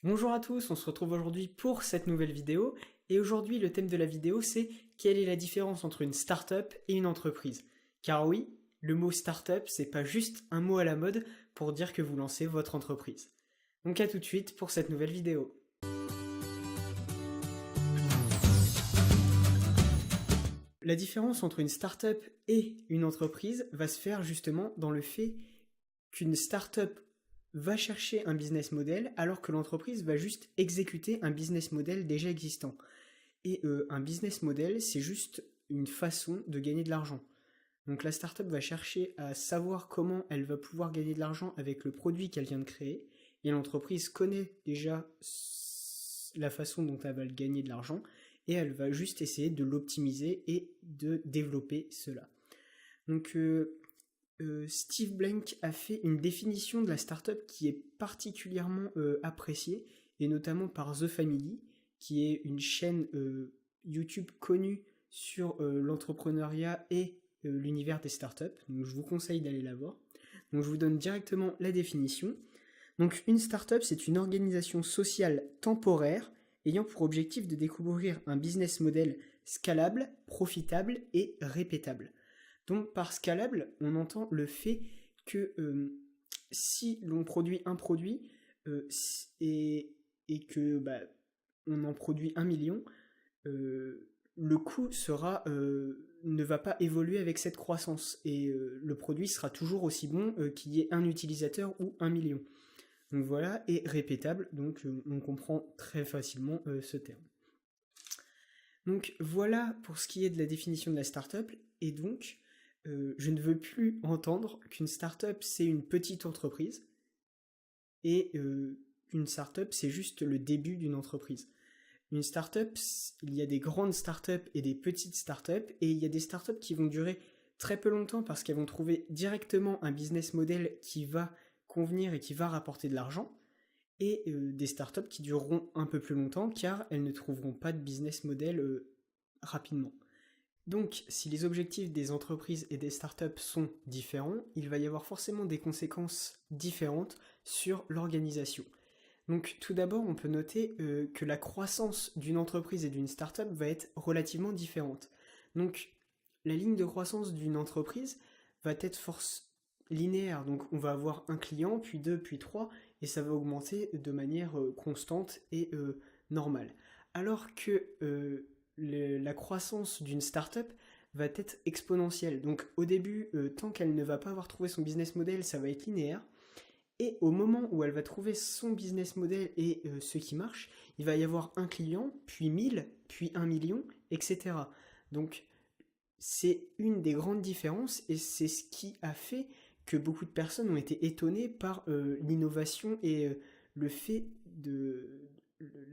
Bonjour à tous, on se retrouve aujourd'hui pour cette nouvelle vidéo et aujourd'hui le thème de la vidéo c'est quelle est la différence entre une startup et une entreprise. Car oui, le mot startup c'est pas juste un mot à la mode pour dire que vous lancez votre entreprise. Donc à tout de suite pour cette nouvelle vidéo. La différence entre une startup et une entreprise va se faire justement dans le fait qu'une startup va chercher un business model alors que l'entreprise va juste exécuter un business model déjà existant. Et un business model, c'est juste une façon de gagner de l'argent. Donc la startup va chercher à savoir comment elle va pouvoir gagner de l'argent avec le produit qu'elle vient de créer, et l'entreprise connaît déjà la façon dont elle va gagner de l'argent, et elle va juste essayer de l'optimiser et de développer cela. Donc Steve Blank a fait une définition de la startup qui est particulièrement appréciée, et notamment par The Family, qui est une chaîne YouTube connue sur l'entrepreneuriat et l'univers des startups. Donc je vous conseille d'aller la voir. Donc je vous donne directement la définition. Donc une startup, c'est une organisation sociale temporaire ayant pour objectif de découvrir un business model scalable, profitable et répétable. Donc par scalable, on entend le fait que si l'on produit un produit et que on en produit 1 million, le coût ne va pas évoluer avec cette croissance et le produit sera toujours aussi bon qu'il y ait un utilisateur ou 1 million. Donc voilà, et répétable, donc on comprend très facilement ce terme. Donc voilà pour ce qui est de la définition de la startup, et donc je ne veux plus entendre qu'une startup c'est une petite entreprise et une startup c'est juste le début d'une entreprise. Une startup, il y a des grandes startups et des petites startups, et il y a des startups qui vont durer très peu longtemps parce qu'elles vont trouver directement un business model qui va convenir et qui va rapporter de l'argent, et des startups qui dureront un peu plus longtemps car elles ne trouveront pas de business model rapidement. Donc, si les objectifs des entreprises et des startups sont différents, il va y avoir forcément des conséquences différentes sur l'organisation. Donc, tout d'abord, on peut noter que la croissance d'une entreprise et d'une startup va être relativement différente. Donc, la ligne de croissance d'une entreprise va être linéaire. Donc, on va avoir un client, puis deux, puis trois, et ça va augmenter de manière constante et normale. Alors que la croissance d'une startup va être exponentielle. Donc au début, tant qu'elle ne va pas avoir trouvé son business model, ça va être linéaire. Et au moment où elle va trouver son business model et ce qui marche, il va y avoir un client, puis 1000, puis 1 million, etc. Donc c'est une des grandes différences et c'est ce qui a fait que beaucoup de personnes ont été étonnées par l'innovation et le fait de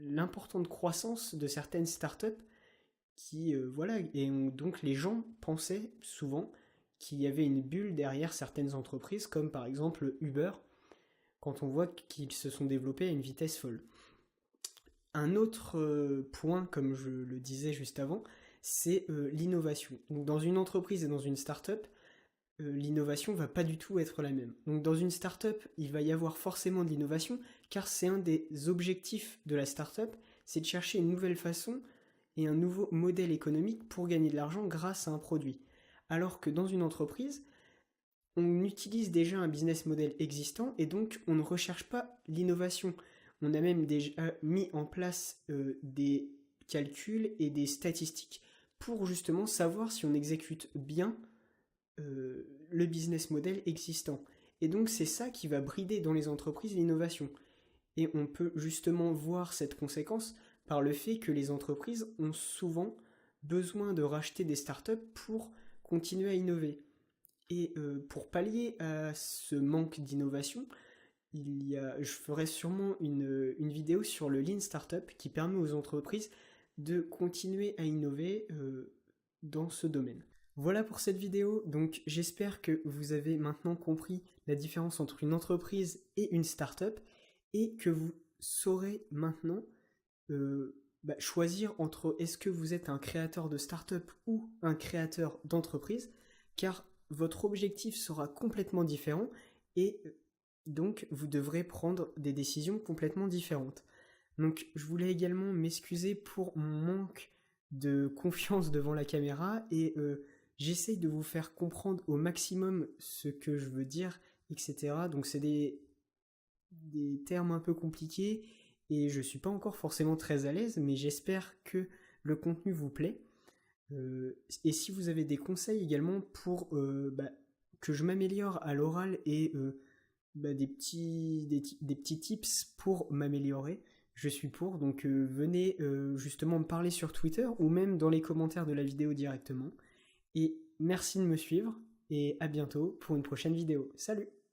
l'importante croissance de certaines startups qui voilà, et donc les gens pensaient souvent qu'il y avait une bulle derrière certaines entreprises comme par exemple Uber quand on voit qu'ils se sont développés à une vitesse folle. Un autre point, comme je le disais juste avant, c'est l'innovation. Donc dans une entreprise et dans une startup, l'innovation va pas du tout être la même. Donc dans une startup, il va y avoir forcément de l'innovation, car c'est un des objectifs de la startup, c'est de chercher une nouvelle façon et un nouveau modèle économique pour gagner de l'argent grâce à un produit. Alors que dans une entreprise, on utilise déjà un business model existant et donc on ne recherche pas l'innovation. On a même déjà mis en place des calculs et des statistiques pour justement savoir si on exécute bien le business model existant. Et donc c'est ça qui va brider dans les entreprises l'innovation. Et on peut justement voir cette conséquence par le fait que les entreprises ont souvent besoin de racheter des startups pour continuer à innover. Et pour pallier à ce manque d'innovation, je ferai sûrement une vidéo sur le Lean Startup qui permet aux entreprises de continuer à innover dans ce domaine. Voilà pour cette vidéo, donc j'espère que vous avez maintenant compris la différence entre une entreprise et une startup et que vous saurez maintenant choisir entre est-ce que vous êtes un créateur de startup ou un créateur d'entreprise, car votre objectif sera complètement différent et donc vous devrez prendre des décisions complètement différentes. Donc je voulais également m'excuser pour mon manque de confiance devant la caméra et j'essaye de vous faire comprendre au maximum ce que je veux dire, etc. Donc c'est des termes un peu compliqués et je suis pas encore forcément très à l'aise, mais j'espère que le contenu vous plaît. Et si vous avez des conseils également pour que je m'améliore à l'oral et des petits tips pour m'améliorer, je suis pour. Donc venez justement me parler sur Twitter ou même dans les commentaires de la vidéo directement. Et merci de me suivre et à bientôt pour une prochaine vidéo. Salut!